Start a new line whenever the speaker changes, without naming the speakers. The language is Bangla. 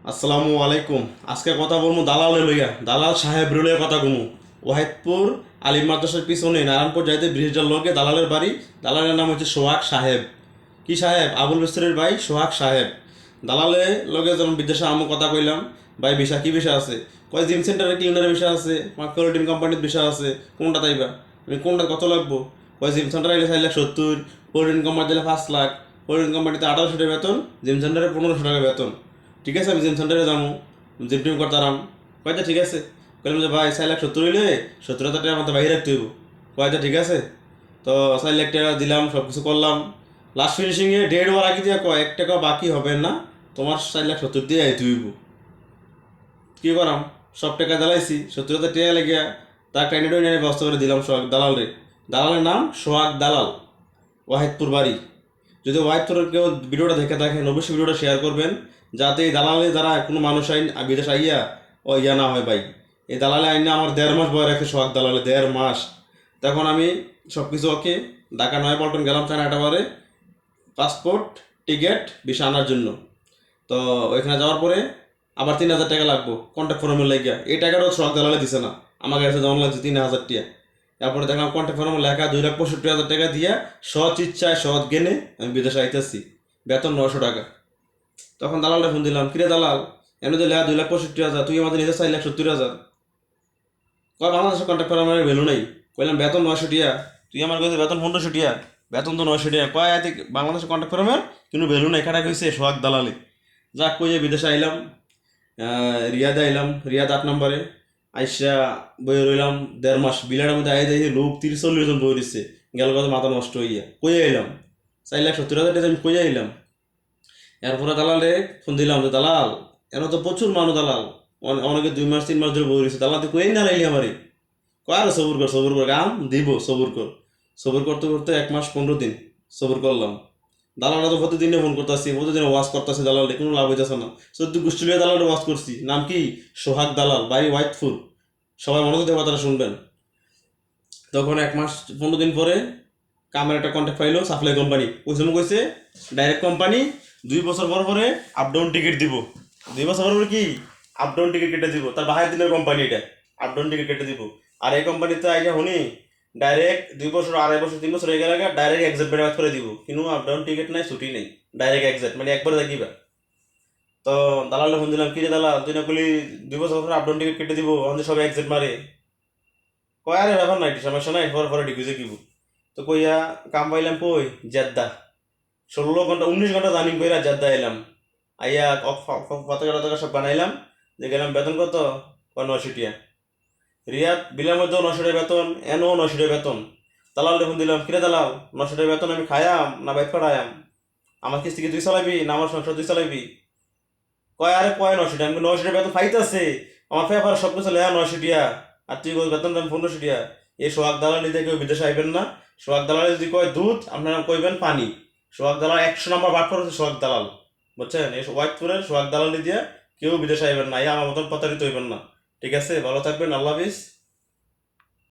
আসসালামু আলাইকুম। আজকে কথা বলবো দালালের লইয়া, দালাল সাহেব লইয়া কথা কমু। ওয়াহিদপুর আলিম মাদ্রাসার পিছনে নারায়ণপুর যাইতে ব্রিজটার লগে দালালের বাড়ি। দালালের নাম হচ্ছে সোহাগ সাহেব। কি সাহেব? আবুল বিস্তরের ভাই সোহাগ সাহেব। দালালে লগে যখন বিদেশে আমু কথা কইলাম, ভাই বিষয় কি বিষয় আছে? কয় জিম সেন্টারে ক্লিনারের বিষয় আছে, মার্কেটিং কোম্পানির বিষয় আছে, কোনটা তাইবা? আমি কোনটা কত লাগবো? কয় জিম সেন্টারে আইলে 4,70,000, কোল্ড কোম্পানি দিলে 5 লাখ, কোল্ড কোম্পানিতে 1800 টাকা বেতন, জিম সেন্টারে 1500 টাকা বেতন। ঠিক আছে, আমি জিম সেন্টারে যাবো, জিম টিম করতাম। কয়টা ঠিক আছে? কইলাম যে ভাই 4,70,000 হইলে 70,000 টাকা আমাদের বাইরে রাখতে হইব। কয়টা ঠিক আছে? তো 4,00,000 টাকা দিলাম, সব কিছু করলাম। লাস্ট ফিনিশিংয়ে 1.5 বার আগে দিয়ে কয় 1 টাকা বাকি হবে না, তোমার 4,70,000 দিয়ে আইতে হইব। কী করাম? সব টাকা দিলাইছি, 70,000 টাকা লেগিয়া তার কাইনেডো নিয়ে ব্যবস্থা করে দিলাম সোহাগ দালাল রে। দালালের নাম সোহাগ দালাল, ওয়াহিদপুর বাড়ি। যদি ওয়াহিদপুরের কেউ ভিডিওটা দেখে থাকেন, অবশ্যই ভিডিওটা শেয়ার করবেন, যাতে এই দালালে দ্বারা কোনো মানুষ বিদেশ আইয়া ও ইয়া না হয় ভাই। এই দালালে আইনা আমার 1.5 মাস বয় রাখে সোহাগ দালালে, 1.5 মাস। তখন আমি সব কিছু ওকে ঢাকা নয় পল্টন গেলাম চায়না টাওয়ারে, পাসপোর্ট, টিকিট, ভিসা আনার জন্য। তো ওইখানে যাওয়ার পরে আবার 3,000 টাকা লাগবো কন্ট্যাক্ট ফর্মের লাগিয়া। এই টাকাটাও সোহাগ দালালে দিছে না, আমার কাছে যেমন লাগছে 3,000 টাকা। তারপরে দেখলাম কন্ট্যাক্ট ফর্ম লেখা 2,65,000 টাকা দিয়া সৎ ইচ্ছায় সৎ জ্ঞানে আমি বিদেশে আইতেছি, বেতন 900 টাকা। তখন দালালটা ফোন দিলাম, কিরে দালাল, এমনি যে লেখা 2,65,000, তুই আমাদের নিজে 4,70,000। কয় বাংলাদেশের কন্ট্যাক্ট ফর্মের ভ্যালু নেই। কইলাম বেতন 900 টাকা, তুই আমার কাছে বেতন 1500 টাকা, বেতন তো 900 টাকা। কয় আয় বাংলাদেশের কন্ট্যাক্ট ফর্মের কিন্তু ভ্যালু নেই, এখানে কইছে সোহাগ দালালি। যাক কইয়ে বিদেশে আইলাম, রিয়াদে আইলাম, রিয়াদ 8 নম্বরে। আইসা বইয়ে রইলাম 1.5 মাস। বিলাটার মধ্যে আই দেখি লোক 30-40 জন বই দিচ্ছে। গেল কথা মাথা নষ্ট হইয়া কইয়া আইলাম 4,70,000 টাকা আমি কইয়া আইলাম। এরপরে দালালে ফোন দিলাম যে দালাল, এর তো প্রচুর মানুষ দালাল, অনেকে 2 মাস 3 মাস ধরে বই রয়েছে, দালাল তুই কই না লাইলি আমারে। কয় আর সবুর কর কাম দিব, সবুর কর। সবুর করতে করতে 1 মাস 15 দিন সবুর করলাম। দালালরা তো প্রতিদিনে ফোন করতেছি, প্রতিদিনে ওয়াশ করতেছে, দালালে কোনো লাভ হইতেছে না। চোদ্দ গোষ্ঠী লিয়ে দালালটা ওয়াশ করছি, নাম কি? সোহাগ দালাল, বাড়ি হোয়াইটফুল। সবাই মনোযোগ দিয়ে কথাটা শুনবেন। তখন 1 মাস 15 দিন পরে কামের একটা কন্ট্যাক্ট পাইলো সাপ্লাই কোম্পানি। ওই সময় কইছে ডাইরেক্ট কোম্পানি 2 বছর পর পরে আপ ডাউন টিকিট দিব। 2 বছর পর পরে কি আপ ডাউন টিকিট কেটে দিব, তার বাহির দিনের কোম্পানি এটা, আপ ডাউন টিকিট কেটে দিব। আর এই কোম্পানিতে আইডিয়া শুনি ডাইরেক্ট 2 বছর, 2.5 বছর 3 বছর হয়ে গেলে ডাইরেক্ট এক্সাট বেড়ে করে দিব, কিন্তু আপ ডাউন টিকিট নাই, ছুটি নেই, ডাইরেক্ট এক্সাট মানে একবার দেখিবা। তো দালালে ফোন দিলাম, কিরে দালাল, তুই না বলি 2 বছর পরে আপ ডাউন টিকিট কেটে দিব, আমাদের সবাই এক্সাট মারে। কয় আরে ব্যাপার নাই, সমস্যা নাই, পরে পরে ডিগুজে কিবু। তো কইয়া কাম পাইলাম কই? জেদ্দা। 16 ঘন্টা 19 ঘন্টা রানিং কইরা জেদ্দা এলাম। আইয়া পতাকা টতাকা সব বানাইলাম, যে গেলাম বেতন কত? 900 টাকা। রিয়াদ বিলের মধ্যেও 900 টাকা বেতন, এনও 900 টাকা বেতন। দালাল দেখুন দিলাম, কিরে দালাল, 900 টাকা বেতন আমি খায়াম না বাইক করায়াম? আমার কিস্তি কি তুই চালাবি না আমার সংসার তুই চালাবি? কয় আরে কয় 900 টাকা, আমি 900 টাকা বেতন পাইতেছে, আমার পেপার সব কিছু লেয়া 900 টাকা, আর তুই বল বেতন দাম 1500 টাকা। এই সোহাগ দালাল নিতে কেউ বিদেশে আইবেন না। সোহাগ দালাল যদি কয় দুধ, আপনারা কইবেন পানি। সোহাগ দালাল 100 নম্বর বাট হচ্ছে সোহাগ দালাল, বুঝছেন? এই হোয়াইটপুরের সোহাগ দালাল দিয়ে কেউ বিদেশে আইবেন না, এই আমার মতন প্রতারিত হইবেন না। ঠিক আছে, ভালো থাকবেন, আল্লাহ হাফিজ।